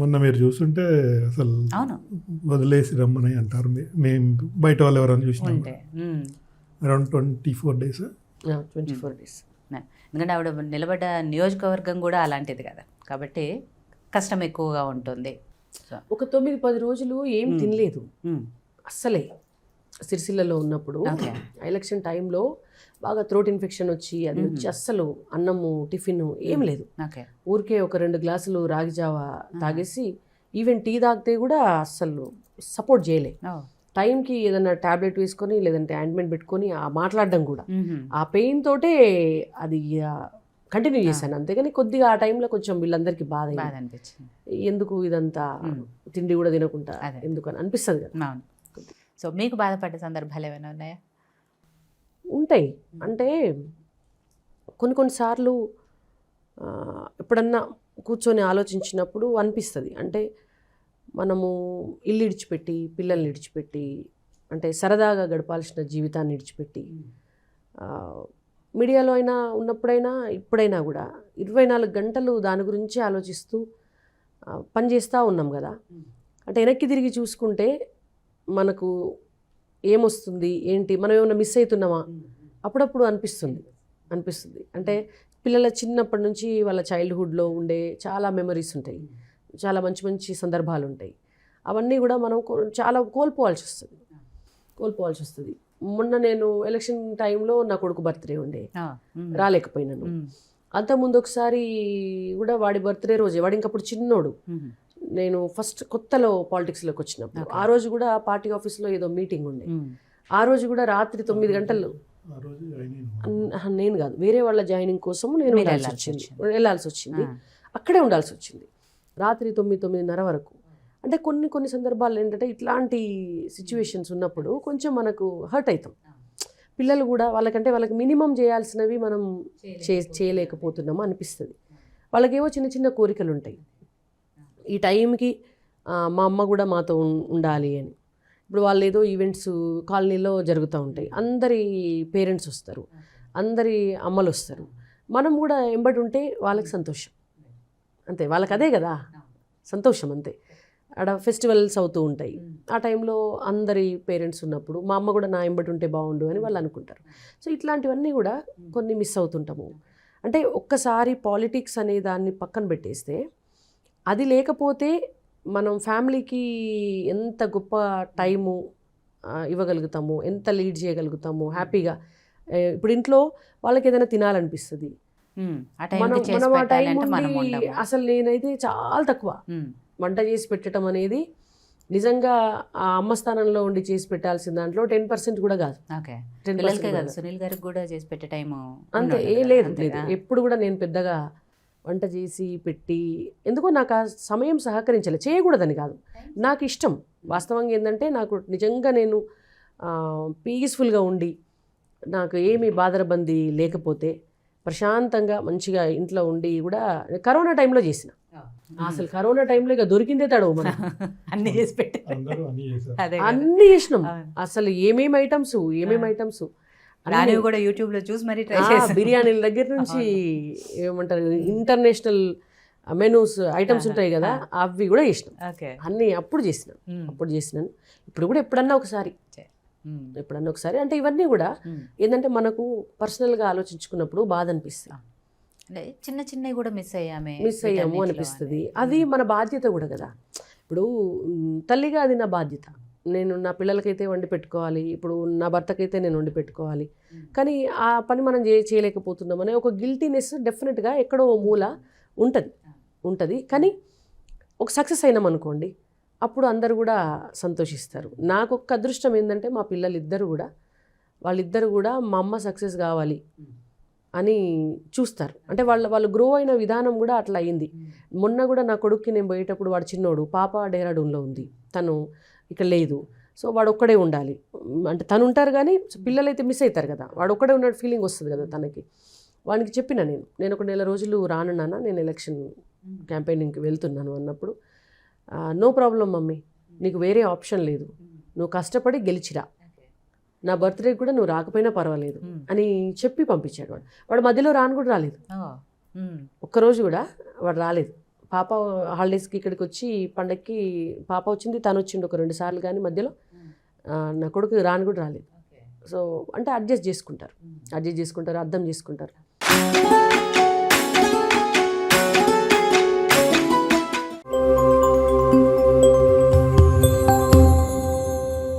మొన్న మీరు చూస్తుంటే అసలు అవును వదిలేసి రమ్మని అంటారు. మేము బయట వాళ్ళు ఎవరైనా చూసినా ఉంటే అరౌండ్ 24 days 24 days. ఎందుకంటే ఆవిడ నిలబడ్డ నియోజకవర్గం కూడా అలాంటిది కదా, కాబట్టి కష్టం ఎక్కువగా ఉంటుంది. ఒక 9-10 రోజులు ఏం తినలేదు అస్సలే. సిరిసిల్లలో ఉన్నప్పుడు ఎలక్షన్ టైంలో బాగా థ్రోట్ ఇన్ఫెక్షన్ వచ్చి అది వచ్చి అస్సలు అన్నము టిఫిన్ ఏం లేదు. ఊరికే ఒక 2 గ్లాసులు రాగి జావా తాగేసి ఈవెన్ టీ తాగితే కూడా అస్సలు సపోర్ట్ చేయలే. టైంకి ఏదైనా ట్యాబ్లెట్ వేసుకొని లేదంటే ఆయింట్మెంట్ పెట్టుకొని మాట్లాడడం కూడా ఆ పెయిన్ తోటే అది కంటిన్యూ చేశాను. అంతేగాని కొద్దిగా ఆ టైంలో కొంచెం వీళ్ళందరికీ బాధ అనిపించింది, ఎందుకు ఇదంతా తిండి కూడా తినకుండా ఎందుకు అని అనిపిస్తుంది కదా. సో మీకు బాధపడ్డ సందర్భాలు ఏమైనా ఉన్నాయా? ఉంటాయి. అంటే కొన్నిసార్లు ఎప్పుడన్నా కూర్చొని ఆలోచించినప్పుడు అనిపిస్తుంది. అంటే మనము ఇల్లు ఇడిచిపెట్టి పిల్లల్ని ఇడిచిపెట్టి అంటే సరదాగా గడపాల్సిన జీవితాన్ని ఇడిచిపెట్టి మీడియాలో అయినా ఉన్నప్పుడైనా ఇప్పుడైనా కూడా 24 గంటలు దాని గురించి ఆలోచిస్తూ పనిచేస్తూ ఉన్నాం కదా. అంటే వెనక్కి తిరిగి చూసుకుంటే మనకు ఏమొస్తుంది ఏంటి, మనం ఏమైనా మిస్ అవుతున్నామా అప్పుడప్పుడు అనిపిస్తుంది. అంటే పిల్లల చిన్నప్పటి నుంచి వాళ్ళ చైల్డ్హుడ్లో ఉండే చాలా మెమరీస్ ఉంటాయి, చాలా మంచి మంచి సందర్భాలు ఉంటాయి. అవన్నీ కూడా మనం చాలా కోల్పోవాల్సి వస్తుంది. మొన్న నేను ఎలక్షన్ టైంలో నా కొడుకు బర్త్డే ఉండే, రాలేకపోయినాను. అంతకుముందు ఒకసారి కూడా వాడి బర్త్డే రోజే, వాడు ఇంకప్పుడు చిన్నోడు, నేను ఫస్ట్ కొత్తలో పాలిటిక్స్లోకి వచ్చినప్పుడు ఆ రోజు కూడా పార్టీ ఆఫీస్లో ఏదో మీటింగ్ ఉండే. ఆ రోజు కూడా రాత్రి 9 గంటలు నేను కాదు వేరే వాళ్ళ జాయినింగ్ కోసం నేను వెళ్ళాల్సి వచ్చింది. అక్కడే ఉండాల్సి వచ్చింది రాత్రి 9-9:30 వరకు. అంటే కొన్ని సందర్భాలు ఏంటంటే ఇట్లాంటి సిచ్యువేషన్స్ ఉన్నప్పుడు కొంచెం మనకు హర్ట్ అవుతాం. పిల్లలు కూడా వాళ్ళకి మినిమం చేయాల్సినవి మనం చేయలేకపోతున్నాము అనిపిస్తుంది. వాళ్ళకేవో చిన్న చిన్న కోరికలు ఉంటాయి. ఈ టైంకి మా అమ్మ కూడా మాతో ఉండాలి అని. ఇప్పుడు వాళ్ళు ఏదో ఈవెంట్స్ కాలనీలో జరుగుతూ ఉంటాయి, అందరి పేరెంట్స్ వస్తారు, అందరి అమ్మలు వస్తారు, మనం కూడా ఎంబడి ఉంటే వాళ్ళకి సంతోషం అంతే, వాళ్ళకి అదే కదా సంతోషం అంతే. ఆడ ఫెస్టివల్స్ అవుతూ ఉంటాయి, ఆ టైంలో అందరి పేరెంట్స్ ఉన్నప్పుడు మా అమ్మ కూడా నా ఎంబడి ఉంటే బాగుండు అని వాళ్ళు అనుకుంటారు. సో ఇట్లాంటివన్నీ కూడా కొన్ని మిస్ అవుతుంటాము. అంటే ఒక్కసారి పాలిటిక్స్ అనే దాన్ని పక్కన పెట్టేస్తే అది లేకపోతే మనం ఫ్యామిలీకి ఎంత గొప్ప టైము ఇవ్వగలుగుతాము, ఎంత లీడ్ చేయగలుగుతాము హ్యాపీగా. ఇప్పుడు ఇంట్లో వాళ్ళకి ఏదైనా తినాలనిపిస్తుంది, మనం ఆ టైం ఉండి అసలు నేనైతే చాలా తక్కువ వంట చేసి పెట్టడం అనేది. నిజంగా ఆ అమ్మ స్థానంలో ఉండి చేసి పెట్టాల్సిన దాంట్లో 10% కూడా కాదు. 10% సునీల్ గారికి కూడా చేసి పెట్టే టైం అంతే లేదు. ఎప్పుడు కూడా నేను పెద్దగా వంట చేసి పెట్టి ఎందుకో నాకు ఆ సమయం సహకరించలే. చేయకూడదని కాదు, నాకు ఇష్టం. వాస్తవంగా ఏంటంటే నాకు నిజంగా నేను పీస్ఫుల్గా ఉండి నాకు ఏమీ బాధరబంది లేకపోతే ప్రశాంతంగా మంచిగా ఇంట్లో ఉండి కూడా కరోనా టైంలో చేసిన. అసలు కరోనా టైంలో ఇక దొరికిందే తడవు మనం అన్నీ చేసి పెట్టి అన్నీ చేసినాం. అసలు ఏమేమి ఐటమ్స్ కూడా యూట్యూబ్లో చూసి మరి బిర్యానీల దగ్గర నుంచి ఏమంటారు ఇంటర్నేషనల్ మెనూస్ ఐటమ్స్ ఉంటాయి కదా, అవి కూడా చేసినాం. అన్నీ అప్పుడు చేసినాను. ఇప్పుడు కూడా ఎప్పుడన్నా ఒకసారి అంటే ఇవన్నీ కూడా ఏంటంటే మనకు పర్సనల్గా ఆలోచించుకున్నప్పుడు బాధ అనిపిస్తుంది. చిన్నవి కూడా మిస్ అయ్యాము అనిపిస్తుంది. అది మన బాధ్యత కూడా కదా. ఇప్పుడు తల్లిగా అది నా బాధ్యత. నేను నా పిల్లలకైతే వండి పెట్టుకోవాలి, ఇప్పుడు నా భర్తకైతే నేను వండి పెట్టుకోవాలి. కానీ ఆ పని మనం చేయలేకపోతున్నాం అనే ఒక గిల్టీనెస్ డెఫినెట్గా ఎక్కడో మూల ఉంటుంది. కానీ ఒక సక్సెస్ అయినాం అనుకోండి, అప్పుడు అందరూ కూడా సంతోషిస్తారు. నాకు ఒక అదృష్టం ఏంటంటే మా వాళ్ళిద్దరు కూడా మా అమ్మ సక్సెస్ కావాలి అని చూస్తారు. అంటే వాళ్ళు గ్రో అయిన విధానం కూడా అట్లా అయింది. మొన్న కూడా నా కొడుక్కి నేను పోయేటప్పుడు, వాడు చిన్నోడు, పాప డెహ్రాడూన్లో ఉంది, తను ఇక్కడ లేదు. సో వాడు ఒక్కడే ఉండాలి. అంటే తను ఉంటారు కానీ పిల్లలైతే మిస్ అవుతారు కదా, వాడు ఒక్కడే ఉన్న ఫీలింగ్ వస్తుంది కదా తనకి. వానికి చెప్పిన నేను ఒక 1 నెల రోజులు రానున్నానా, నేను ఎలక్షన్ క్యాంపెయినింగ్కి వెళ్తున్నాను అన్నప్పుడు, నో ప్రాబ్లం మమ్మీ, నీకు వేరే ఆప్షన్ లేదు, నువ్వు కష్టపడి గెలిచిరా, నా బర్త్డే కూడా నువ్వు రాకపోయినా పర్వాలేదు అని చెప్పి పంపించాడు. వాడు మధ్యలో కూడా రాలేదు, ఒక్కరోజు కూడా వాడు రాలేదు. పాప హాలిడేస్కి ఇక్కడికి వచ్చి పండక్కి పాప వచ్చింది, తను వచ్చిండు ఒక 2 సార్లు, కానీ మధ్యలో నా కొడుకు రాని కూడా రాలేదు. సో అంటే అడ్జస్ట్ చేసుకుంటారు, అర్థం చేసుకుంటారు.